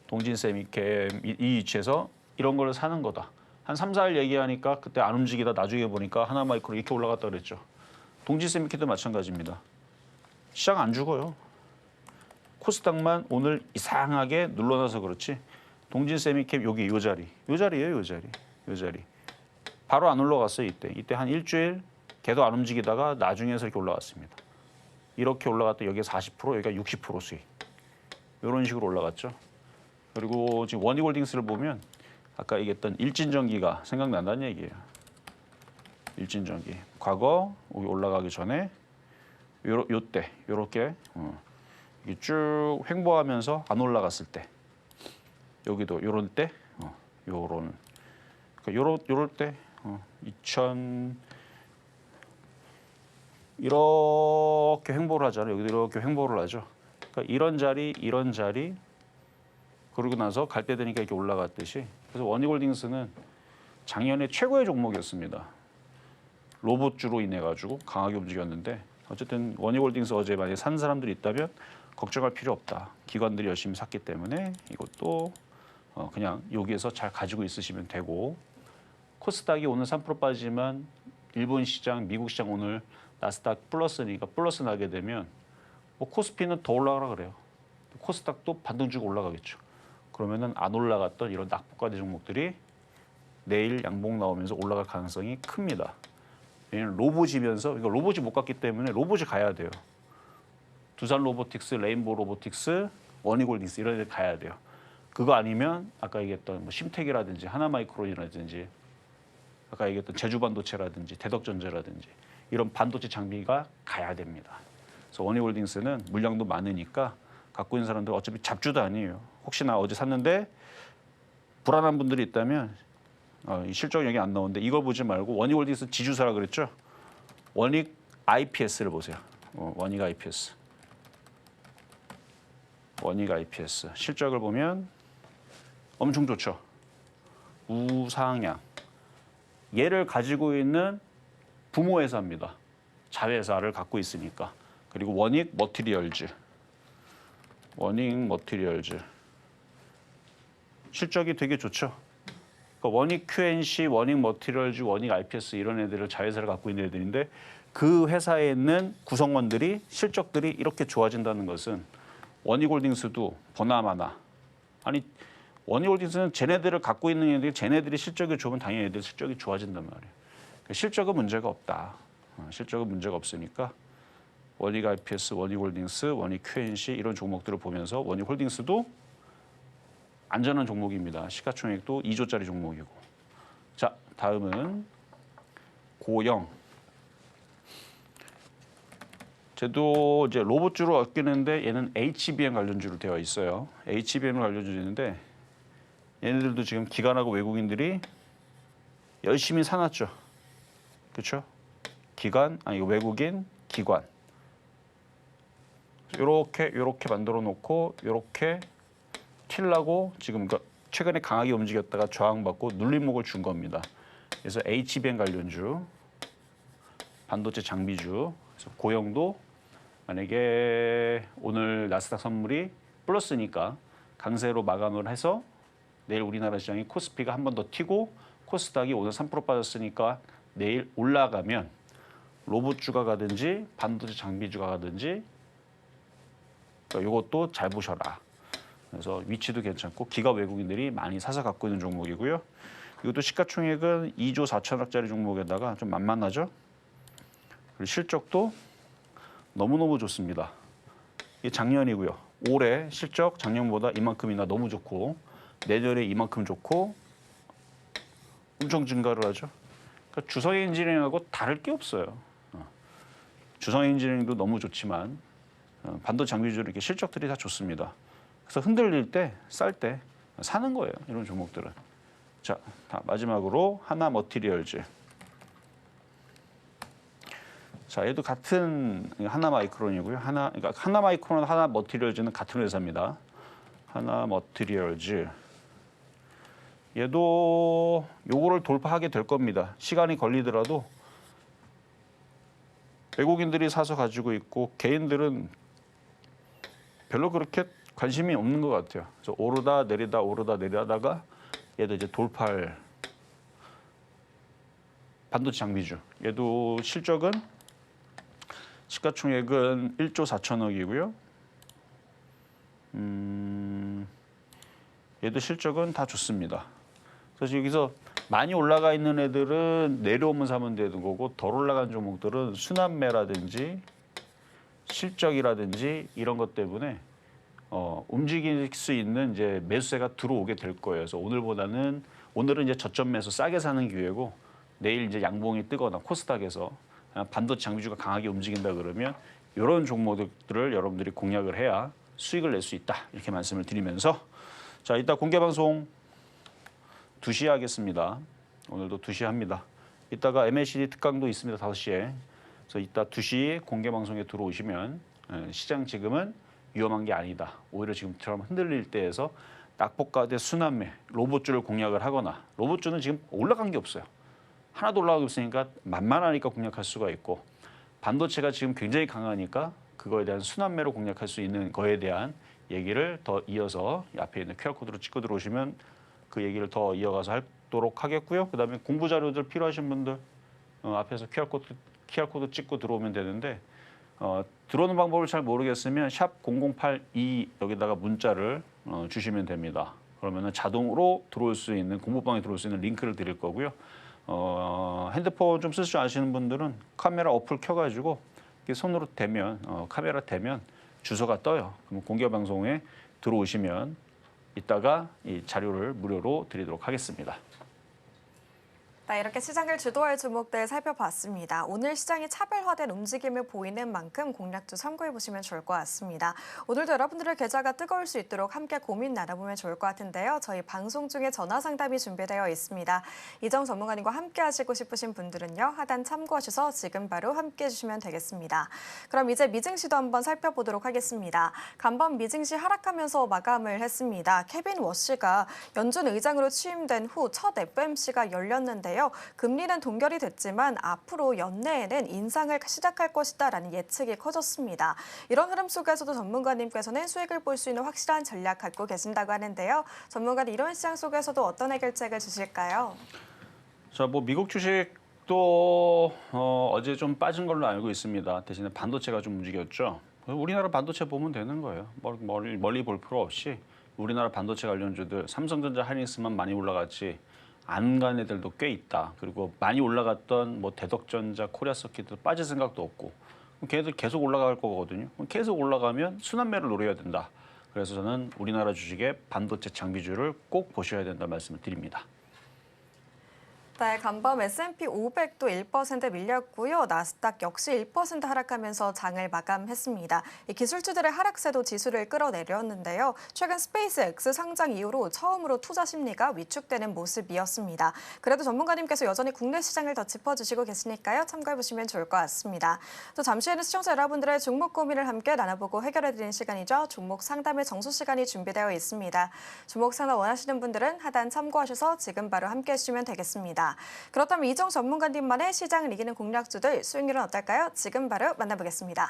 S2: 동진세미캠 이 위치에서 이런 걸 사는 거다. 한 3, 4일 얘기하니까 그때 안 움직이다 나중에 보니까 하나마이크론 이렇게 올라갔다 그랬죠. 동진세미캠도 마찬가지입니다. 시장 안 죽어요. 코스닥만 오늘 이상하게 눌러놔서 그렇지. 동진세미캠 여기 요 자리. 요 자리예요, 요 자리. 요 자리. 바로 안 올라갔어요, 이때. 이때 한 일주일 걔도 안 움직이다가 나중에서 이렇게 올라갔습니다. 이렇게 올라갔다 여기가 40%, 여기가 60% 수익. 이런 식으로 올라갔죠. 그리고 지금 원익홀딩스를 보면 아까 얘기했던 일진전기가 생각난다는 얘기예요. 일진전기. 과거 여기 올라가기 전에 요때 요렇게 이게 쭉 횡보하면서 안 올라갔을 때 여기도 요런 때 요런 그러니까 요럴 때 2000 이렇게 횡보를 하잖아요. 여기도 이렇게 횡보를 하죠. 그러니까 이런 자리 그러고 나서 갈 때 되니까 이렇게 올라갔듯이. 그래서 원익홀딩스는 작년에 최고의 종목이었습니다. 로봇주로 인해 가지고 강하게 움직였는데 어쨌든 원익홀딩스 어제 만약에 산 사람들이 있다면 걱정할 필요 없다. 기관들이 열심히 샀기 때문에 이것도 그냥 여기에서 잘 가지고 있으시면 되고. 코스닥이 오늘 3% 빠지지만 일본 시장, 미국 시장 오늘 나스닥 플러스니까 플러스 나게 되면 뭐 코스피는 더 올라가라 그래요. 코스닥도 반등 주고 올라가겠죠. 그러면은 안 올라갔던 이런 낙폭과대 종목들이 내일 양봉 나오면서 올라갈 가능성이 큽니다. 왜냐면 로봇이면서 이거 로봇이 못 갔기 때문에 로봇이 가야 돼요. 두산 로보틱스, 레인보우 로보틱스, 원익홀딩스 이런 데 가야 돼요. 그거 아니면 아까 얘기했던 뭐 심텍이라든지 하나마이크론이라든지 아까 얘기했던 제주반도체라든지 대덕전자라든지 이런 반도체 장비가 가야 됩니다. 그래서 원익홀딩스는 물량도 많으니까 갖고 있는 사람들 어차피 잡주도 아니에요. 혹시나 어제 샀는데 불안한 분들이 있다면 이 실적 여기 안 나오는데 이걸 보지 말고 원익홀딩스 지주사라 그랬죠. 원익 IPS를 보세요. 원익 IPS. 원익 IPS 실적을 보면 엄청 좋죠. 우상향. 얘를 가지고 있는 부모 회사입니다. 자회사를 갖고 있으니까. 그리고 원익 머티리얼즈. 원익 머티리얼즈. 실적이 되게 좋죠. 그러니까 원익 QNC, 원익 머티리얼즈, 원익 IPS 이런 애들을 자회사를 갖고 있는 애들인데 그 회사에 있는 구성원들이 실적들이 이렇게 좋아진다는 것은 원익홀딩스도 보나마나 아니 원익홀딩스는 쟤네들을 갖고 있는 애들이 쟤네들이 실적이 좋으면 당연히 애들 실적이 좋아진단 말이에요. 그러니까 실적은 문제가 없다. 실적은 문제가 없으니까 원익 IPS, 원익홀딩스, 원익 QNC 이런 종목들을 보면서 원익홀딩스도 안전한 종목입니다. 시가총액도 2조짜리 종목이고. 자, 다음은 고영. 쟤도 이제 로봇주로 엮이는데 얘는 HBM 관련주로 되어 있어요. HBM 관련주인데 얘네들도 지금 기관하고 외국인들이 열심히 사놨죠. 그렇죠? 기관, 아니 외국인, 기관. 요렇게 만들어 놓고 요렇게 틸라고 지금 최근에 강하게 움직였다가 저항받고 눌림목을 준 겁니다. 그래서 HBM 관련주, 반도체 장비주, 그래서 고영도 만약에 오늘 나스닥 선물이 플러스니까 강세로 마감을 해서 내일 우리나라 시장이 코스피가 한 번 더 튀고 코스닥이 오늘 3% 빠졌으니까 내일 올라가면 로봇주가 가든지 반도체 장비주가 가든지 이것도 잘 보셔라. 그래서 위치도 괜찮고 기가 외국인들이 많이 사서 갖고 있는 종목이고요. 이것도 시가총액은 2조 4천억짜리 종목에다가 좀 만만하죠. 그리고 실적도 너무너무 좋습니다. 이게 작년이고요. 올해 실적 작년보다 이만큼이나 너무 좋고 내년에 이만큼 좋고 엄청 증가를 하죠. 그러니까 주성 엔지니어링하고 다를 게 없어요. 주성 엔지니어링도 너무 좋지만 반도체 장비주로 이렇게 실적들이 다 좋습니다. 그래서 흔들릴 때, 쌀 때 사는 거예요. 이런 종목들은. 자, 마지막으로 하나 머티리얼즈. 자, 얘도 같은 하나 마이크론이고요. 그러니까 하나 마이크론, 하나 머티리얼즈는 같은 회사입니다. 하나 머티리얼즈. 얘도 요거를 돌파하게 될 겁니다. 시간이 걸리더라도 외국인들이 사서 가지고 있고 개인들은 별로 그렇게 관심이 없는 것 같아요. 그래서 오르다 내리다가 얘도 이제 돌파할 반도체 장비주. 얘도 실적은 시가총액은 1조 4천억이고요. 얘도 실적은 다 좋습니다. 그래서 여기서 많이 올라가 있는 애들은 내려오면 사면 되는 거고 덜 올라간 종목들은 순환매라든지 실적이라든지 이런 것 때문에 움직일 수 있는 이제 매수세가 들어오게 될 거예요. 그래서 오늘은 이제 저점 매수 싸게 사는 기회고 내일 이제 양봉이 뜨거나 코스닥에서 반도체 장비주가 강하게 움직인다 그러면 이런 종목들을 여러분들이 공략을 해야 수익을 낼 수 있다. 이렇게 말씀을 드리면서 자, 이따 공개 방송 2시에 하겠습니다. 오늘도 2시에 합니다. 이따가 MACD 특강도 있습니다. 5시에. 그래서 이따 2시 공개 방송에 들어오시면 시장 지금은 위험한 게 아니다. 오히려 지금처럼 흔들릴 때에서 낙폭과대 순환매, 로봇주를 공략을 하거나 로봇주는 지금 올라간 게 없어요. 하나도 올라가고 없으니까 만만하니까 공략할 수가 있고 반도체가 지금 굉장히 강하니까 그거에 대한 순환매로 공략할 수 있는 거에 대한 얘기를 더 이어서 앞에 있는 QR코드로 찍고 들어오시면 그 얘기를 더 이어가서 하도록 하겠고요. 그다음에 공부 자료들 필요하신 분들 앞에서 QR코드 찍고 들어오면 되는데 들어오는 방법을 잘 모르겠으면 샵 0082 여기다가 문자를 주시면 됩니다. 그러면은 자동으로 들어올 수 있는 공부방에 들어올 수 있는 링크를 드릴 거고요. 핸드폰 좀 쓸 줄 아시는 분들은 카메라 어플 켜가지고 이렇게 손으로 대면 카메라 대면 주소가 떠요. 그럼 공개 방송에 들어오시면 이따가 이 자료를 무료로 드리도록 하겠습니다.
S1: 네, 이렇게 시장을 주도할 종목들 살펴봤습니다. 오늘 시장이 차별화된 움직임을 보이는 만큼 공략도 참고해보시면 좋을 것 같습니다. 오늘도 여러분들의 계좌가 뜨거울 수 있도록 함께 고민 나눠보면 좋을 것 같은데요. 저희 방송 중에 전화 상담이 준비되어 있습니다. 이정 전문가님과 함께 하시고 싶으신 분들은요. 하단 참고하셔서 지금 바로 함께 해주시면 되겠습니다. 그럼 이제 미증시도 한번 살펴보도록 하겠습니다. 간밤 미증시 하락하면서 마감을 했습니다. 케빈 워시가 연준 의장으로 취임된 후 첫 FOMC가 열렸는데요. 금리는 동결이 됐지만 앞으로 연내에는 인상을 시작할 것이다라는 예측이 커졌습니다. 이런 흐름 속에서도 전문가님께서는 수익을 볼 수 있는 확실한 전략 갖고 계신다고 하는데요. 전문가는 이런 시장 속에서도 어떤 해결책을 주실까요?
S2: 자, 뭐 미국 주식도 어제 좀 빠진 걸로 알고 있습니다. 대신에 반도체가 좀 움직였죠. 우리나라 반도체 보면 되는 거예요. 멀리 볼 필요 없이 우리나라 반도체 관련주들 삼성전자, 하이닉스만 많이 올라갔지 안 간 애들도 꽤 있다. 그리고 많이 올라갔던 뭐 대덕전자, 코리아서킷도 빠질 생각도 없고 걔네들 계속 올라갈 거거든요. 계속 올라가면 순환매를 노려야 된다. 그래서 저는 우리나라 주식의 반도체 장비주를 꼭 보셔야 된다 말씀을 드립니다.
S1: 네, 간밤 S&P 500도 1% 밀렸고요. 나스닥 역시 1% 하락하면서 장을 마감했습니다. 이 기술주들의 하락세도 지수를 끌어내렸는데요. 최근 스페이스X 상장 이후로 처음으로 투자 심리가 위축되는 모습이었습니다. 그래도 전문가님께서 여전히 국내 시장을 더 짚어주시고 계시니까요. 참고해보시면 좋을 것 같습니다. 또 잠시 후에는 시청자 여러분들의 종목 고민을 함께 나눠보고 해결해드리는 시간이죠. 종목 상담의 정수 시간이 준비되어 있습니다. 종목 상담 원하시는 분들은 하단 참고하셔서 지금 바로 함께 해주시면 되겠습니다. 그렇다면 이정 전문가님만의 시장을 이기는 공략주들 수익률은 어떨까요? 지금 바로 만나보겠습니다.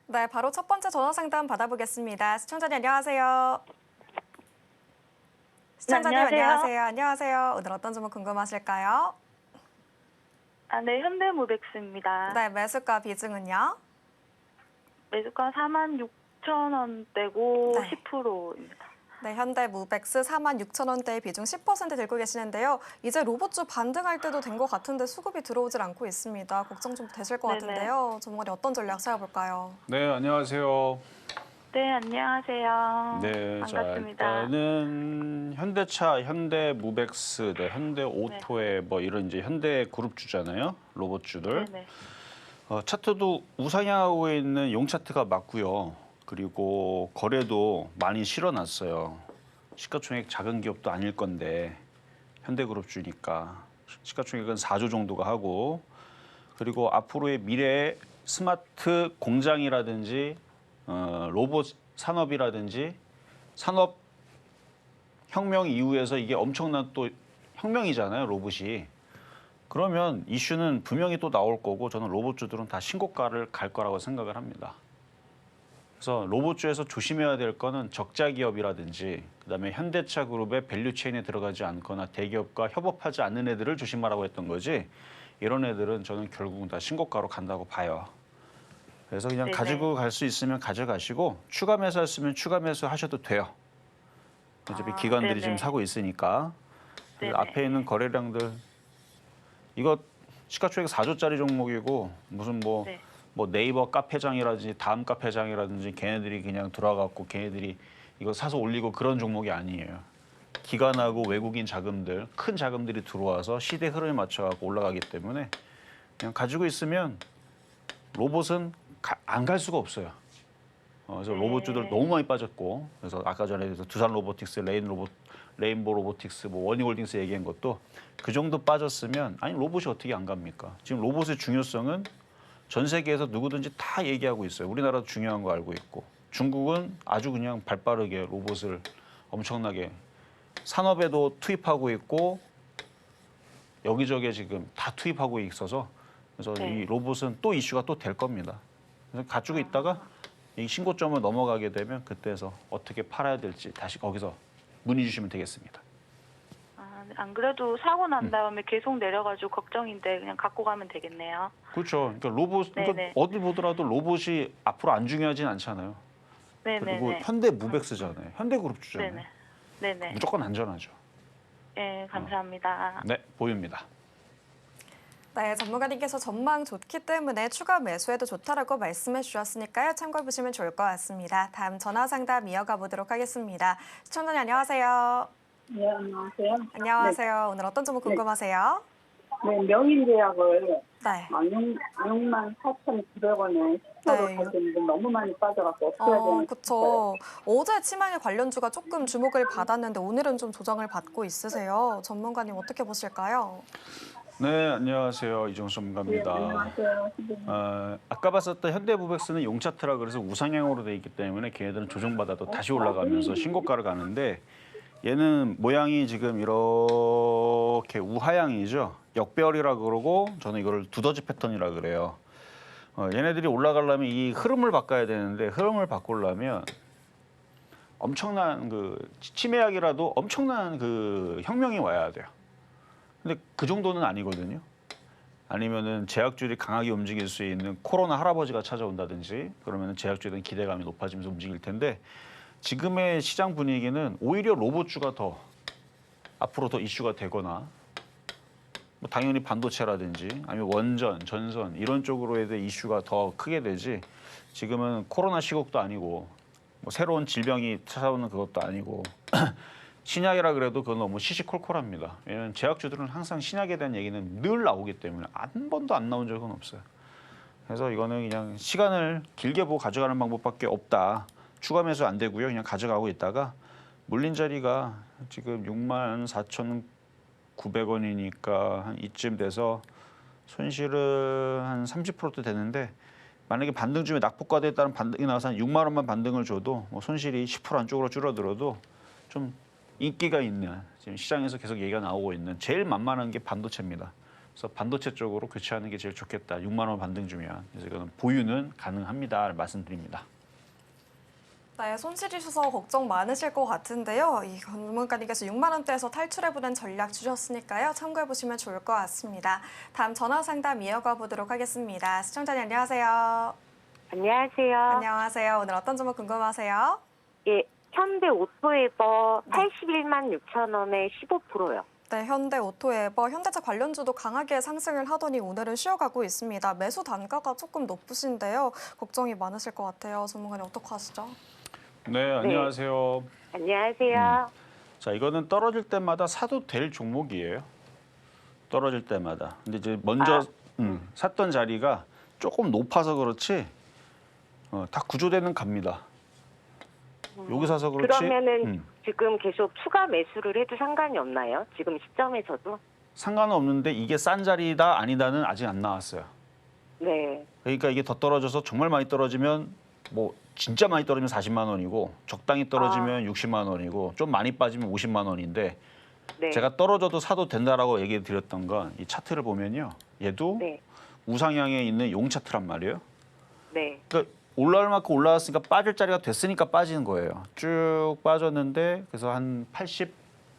S1: 네, 바로 첫 번째 전화 상담 받아보겠습니다. 시청자님 안녕하세요. 시청자님
S3: 안녕하세요.
S1: 안녕하세요. 안녕하세요. 오늘 어떤 종목 궁금하실까요?
S3: 네, 현대모백스입니다.
S1: 네, 매수가 비중은요?
S3: 매수가 46,000원대고
S1: 네.
S3: 10%입니다.
S1: 네, 현대무백스 46,000원대의 비중 10% 들고 계시는데요. 이제 로봇주 반등할 때도 된 것 같은데 수급이 들어오질 않고 있습니다. 걱정 좀 되실 것
S3: 네네.
S1: 같은데요. 전문가님 어떤 전략 세워볼까요?
S2: 네, 안녕하세요.
S3: 네, 안녕하세요.
S2: 네, 자
S3: 반갑습니다.
S2: 일단은 현대차, 현대무백스, 네, 현대오토의 뭐 이런 이제 현대그룹주잖아요. 로봇주들.
S3: 네네.
S2: 차트도 우상향하고 있는 용차트가 맞고요. 그리고 거래도 많이 실어놨어요. 시가총액 작은 기업도 아닐 건데 현대그룹주니까 시가총액은 4조 정도가 하고 그리고 앞으로의 미래의 스마트 공장이라든지 로봇 산업이라든지 산업 혁명 이후에서 이게 엄청난 또 혁명이잖아요, 로봇이. 그러면 이슈는 분명히 또 나올 거고 저는 로봇주들은 다 신고가를 갈 거라고 생각을 합니다. 그래서 로봇주에서 조심해야 될 거는 적자 기업이라든지 그다음에 현대차 그룹의 밸류체인에 들어가지 않거나 대기업과 협업하지 않는 애들을 조심하라고 했던 거지 이런 애들은 저는 결국은 다 신고가로 간다고 봐요. 그래서 그냥
S3: 네네.
S2: 가지고 갈 수 있으면 가져가시고 추가 매수했으면 추가 매수 하셔도 돼요. 어차피 기관들이 지금
S3: 네네.
S2: 사고 있으니까. 그래서
S3: 네네.
S2: 앞에 있는 거래량들 이거 시가총액 4조짜리 종목이고 무슨 뭐
S3: 네.
S2: 네이버 카페장이라든지 다음 카페장이라든지 걔네들이 그냥 들어와갖고 걔네들이 이거 사서 올리고 그런 종목이 아니에요. 기관하고 외국인 자금들, 큰 자금들이 들어와서 시대 흐름에 맞춰갖고 올라가기 때문에 그냥 가지고 있으면 로봇은 안 갈 수가 없어요. 그래서 로봇주들 너무 많이 빠졌고 그래서 아까 전에 두산 로보틱스, 레인보 로보틱스, 뭐 워닝홀딩스 얘기한 것도 그 정도 빠졌으면 아니 로봇이 어떻게 안 갑니까? 지금 로봇의 중요성은 전 세계에서 누구든지 다 얘기하고 있어요. 우리나라도 중요한 거 알고 있고 중국은 아주 그냥 발빠르게 로봇을 엄청나게 산업에도 투입하고 있고 여기저기에 지금 다 투입하고 있어서 그래서
S3: 네.
S2: 이 로봇은 또 이슈가 또 될 겁니다. 그래서 가지고 있다가 이 신고점을 넘어가게 되면 그때서 어떻게 팔아야 될지 다시 거기서 문의 주시면 되겠습니다.
S3: 안 그래도 사고 난 다음에 계속 내려가지고 걱정인데 그냥 갖고 가면 되겠네요.
S2: 그렇죠. 그러니까 로봇, 그러니까
S3: 네네.
S2: 어딜 보더라도 로봇이 앞으로 안 중요하진 않잖아요. 그리고
S3: 네네네.
S2: 현대무백스잖아요. 현대그룹주잖아요.
S3: 네네. 네네.
S2: 무조건 안전하죠.
S3: 네, 감사합니다.
S2: 네, 보유입니다.
S1: 네, 전문가님께서 전망 좋기 때문에 추가 매수해도 좋다라고 말씀해 주셨으니까요. 참고해 보시면 좋을 것 같습니다. 다음 전화 상담 이어가 보도록 하겠습니다. 시청자님 안녕하세요.
S4: 네, 안녕하세요.
S1: 안녕하세요. 오늘 어떤 점을 궁금하세요?
S4: 네, 명인제약을
S1: 네.
S4: 64,900원에 10%를
S1: 네.
S4: 가졌는데 너무 많이 빠져갖고 어떻게 해야 되는지.
S1: 그렇죠. 어제 치마일 관련주가 조금 주목을 받았는데 오늘은 좀 조정을 받고 있으세요. 전문가님 어떻게 보실까요?
S2: 네, 안녕하세요. 이정수
S4: 네,
S2: 전문가입니다.
S4: 안녕하세요. 선생님.
S2: 아까 봤었던 현대무백스는 용차트라 그래서 우상향으로 돼 있기 때문에 걔네들은 조정받아도 다시 올라가면서 신고가를 가는데 얘는 모양이 지금 이렇게 우하향이죠. 역배열이라 그러고 저는 이거를 두더지 패턴이라 그래요. 얘네들이 올라가려면 이 흐름을 바꿔야 되는데 흐름을 바꾸려면 엄청난 그 치매약이라도 엄청난 그 혁명이 와야 돼요. 근데 그 정도는 아니거든요. 아니면은 제약주들이 강하게 움직일 수 있는 코로나 할아버지가 찾아온다든지 그러면은 제약주에 대한 기대감이 높아지면서 움직일 텐데 지금의 시장 분위기는 오히려 로봇주가 더 앞으로 더 이슈가 되거나 뭐 당연히 반도체라든지 아니면 원전, 전선 이런 쪽으로에 대해 이슈가 더 크게 되지 지금은 코로나 시국도 아니고 뭐 새로운 질병이 찾아오는 그것도 아니고 신약이라 그래도 그건 너무 시시콜콜합니다. 왜냐하면 제약주들은 항상 신약에 대한 얘기는 늘 나오기 때문에 한 번도 안 나온 적은 없어요. 그래서 이거는 그냥 시간을 길게 보고 가져가는 방법밖에 없다. 추가 매수 안 되고요. 그냥 가져가고 있다가 물린 자리가 지금 64,900원이니까 한 이쯤 돼서 손실은 한 30%도 되는데 만약에 반등 중에 낙폭과대에 따른 반등이 나와서 한 6만 원만 반등을 줘도 뭐 손실이 10% 안쪽으로 줄어들어도 좀 인기가 있는 지금 시장에서 계속 얘기가 나오고 있는 제일 만만한 게 반도체입니다. 그래서 반도체 쪽으로 교체하는 게 제일 좋겠다. 6만 원 반등 주면 그래서 이거는 보유는 가능합니다. 말씀드립니다.
S1: 네, 손실이셔서 걱정 많으실 것 같은데요. 이 전문가님께서 6만 원대에서 탈출해보는 전략 주셨으니까요. 참고해보시면 좋을 것 같습니다. 다음 전화 상담 이어가 보도록 하겠습니다. 시청자님 안녕하세요.
S5: 안녕하세요.
S1: 안녕하세요. 오늘 어떤 점을 궁금하세요?
S5: 예, 현대 오토에버 81만 6천 원에 15%요.
S1: 네, 현대 오토에버 현대차 관련주도 강하게 상승을 하더니 오늘은 쉬어가고 있습니다. 매수 단가가 조금 높으신데요. 걱정이 많으실 것 같아요. 전문가님 어떡하시죠?
S2: 네, 안녕하세요.
S5: 안녕하세요.
S2: 자, 이거는 떨어질 때마다 사도 될 종목이에요. 떨어질 때마다. 근데 이제 먼저 샀던 자리가 조금 높아서 그렇지 다 구조되는 갑니다. 여기 사서 그렇지.
S5: 그러면은 지금 계속 추가 매수를 해도 상관이 없나요? 지금 시점에서도?
S2: 상관은 없는데 이게 싼 자리다 아니다는 아직 안 나왔어요.
S5: 네.
S2: 그러니까 이게 더 떨어져서 정말 많이 떨어지면 뭐 진짜 많이 떨어지면 40만 원이고 적당히 떨어지면 60만 원이고 좀 많이 빠지면 50만 원인데
S5: 네.
S2: 제가 떨어져도 사도 된다라고 얘기 드렸던 건 이 차트를 보면요. 얘도
S5: 네.
S2: 우상향에 있는 용 차트란 말이에요.
S5: 네.
S2: 그러니까 올라올 만큼 올라왔으니까 빠질 자리가 됐으니까 빠지는 거예요. 쭉 빠졌는데 그래서 한 81만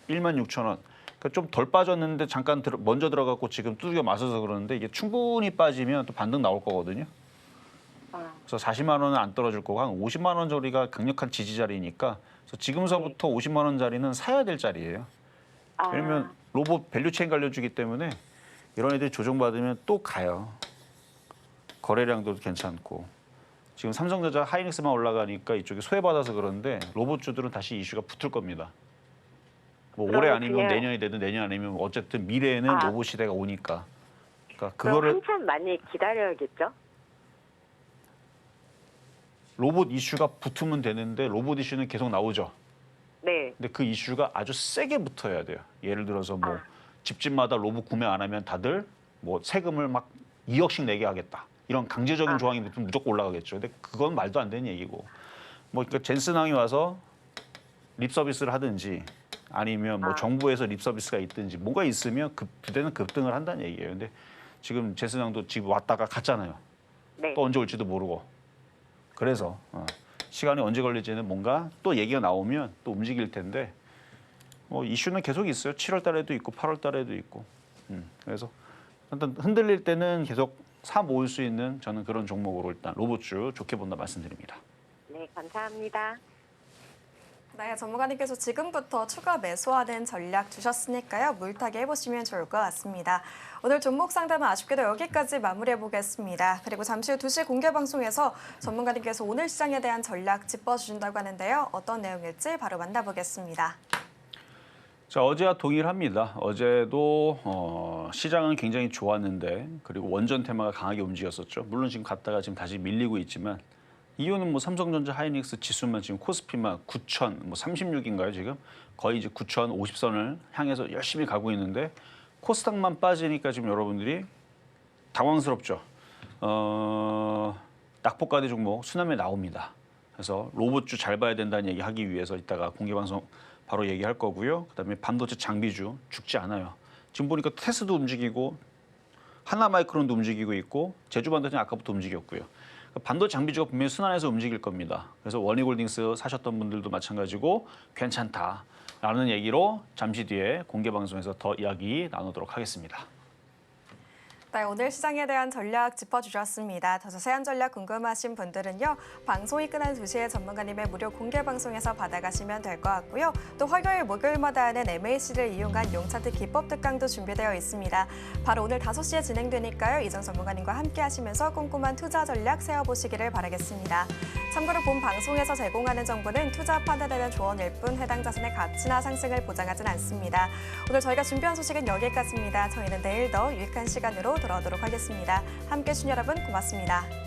S2: 6천 원. 그러니까 좀 덜 빠졌는데 잠깐 먼저 들어갔고 지금 두들겨 맞아서 그러는데 이게 충분히 빠지면 또 반등 나올 거거든요. 그래서 40만 원은 안 떨어질 거고 한 50만 원 저리가 강력한 지지 자리니까 그래서 지금서부터 50만 원 자리는 사야 될 자리예요. 왜냐면 로봇 밸류체인 갈려주기 때문에 이런 애들이 조정받으면 또 가요. 거래량도 괜찮고. 지금 삼성전자 하이닉스만 올라가니까 이쪽에 소외받아서 그런데 로봇주들은 다시 이슈가 붙을 겁니다. 뭐 올해 아니면 내년이 되든 내년 아니면 어쨌든 미래에는 로봇 시대가 오니까. 그러니까
S5: 그럼
S2: 그거를
S5: 한참 많이 기다려야겠죠?
S2: 로봇 이슈가 붙으면 되는데 로봇 이슈는 계속 나오죠.
S5: 네.
S2: 근데 그 이슈가 아주 세게 붙어야 돼요. 예를 들어서 뭐 집집마다 로봇 구매 안 하면 다들 뭐 세금을 막 2억씩 내게 하겠다. 이런 강제적인 조항이 붙으면 무조건 올라가겠죠. 근데 그건 말도 안 되는 얘기고. 뭐 그러니까 젠슨항이 와서 립 서비스를 하든지 아니면 뭐 정부에서 립 서비스가 있든지 뭔가 있으면 그때는 급등을 한다는 얘기예요. 근데 지금 젠슨항도 지금 왔다가 갔잖아요.
S5: 네.
S2: 또 언제 올지도 모르고. 그래서 시간이 언제 걸릴지는 뭔가 또 얘기가 나오면 또 움직일 텐데 뭐 이슈는 계속 있어요. 7월 달에도 있고 8월 달에도 있고. 그래서 일단 흔들릴 때는 계속 사 모을 수 있는 저는 그런 종목으로 일단 로봇주 좋게 본다 말씀드립니다.
S5: 네, 감사합니다.
S1: 네, 전문가님께서 지금부터 추가 매수하는 전략 주셨으니까요. 물타기 해보시면 좋을 것 같습니다. 오늘 종목 상담은 아쉽게도 여기까지 마무리해보겠습니다. 그리고 잠시 후 2시 공개 방송에서 전문가님께서 오늘 시장에 대한 전략 짚어주신다고 하는데요. 어떤 내용일지 바로 만나보겠습니다.
S2: 자, 어제와 동일합니다. 어제도 시장은 굉장히 좋았는데 그리고 원전 테마가 강하게 움직였었죠. 물론 지금 갔다가 지금 다시 밀리고 있지만 이유는 뭐 삼성전자 하이닉스 지수만 지금 코스피만 9,000, 뭐 36인가요 지금? 거의 이제 9,050선을 향해서 열심히 가고 있는데 코스닥만 빠지니까 지금 여러분들이 당황스럽죠. 낙폭과대 종목 수남에 나옵니다. 그래서 로봇주 잘 봐야 된다는 얘기 하기 위해서 이따가 공개방송 바로 얘기할 거고요. 그다음에 반도체 장비주 죽지 않아요. 지금 보니까 테스도 움직이고 하나마이크론도 움직이고 있고 제주반도체는 아까부터 움직였고요. 반도체 장비주가 분명히 순환해서 움직일 겁니다. 그래서 원희골딩스 사셨던 분들도 마찬가지고 괜찮다라는 얘기로 잠시 뒤에 공개 방송에서 더 이야기 나누도록 하겠습니다.
S1: 네, 오늘 시장에 대한 전략 짚어주셨습니다. 더 자세한 전략 궁금하신 분들은요. 방송이 끝난 2시에 전문가님의 무료 공개 방송에서 받아가시면 될 것 같고요. 또 화요일, 목요일마다 하는 MAC를 이용한 용차트 기법 특강도 준비되어 있습니다. 바로 오늘 5시에 진행되니까요. 이정 전문가님과 함께 하시면서 꼼꼼한 투자 전략 세워보시기를 바라겠습니다. 참고로 본 방송에서 제공하는 정보는 투자 판단에 대한 조언일 뿐 해당 자산의 가치나 상승을 보장하진 않습니다. 오늘 저희가 준비한 소식은 여기까지입니다. 저희는 내일 더 유익한 시간으로 돌아오도록 하겠습니다. 함께해 주신 여러분 고맙습니다.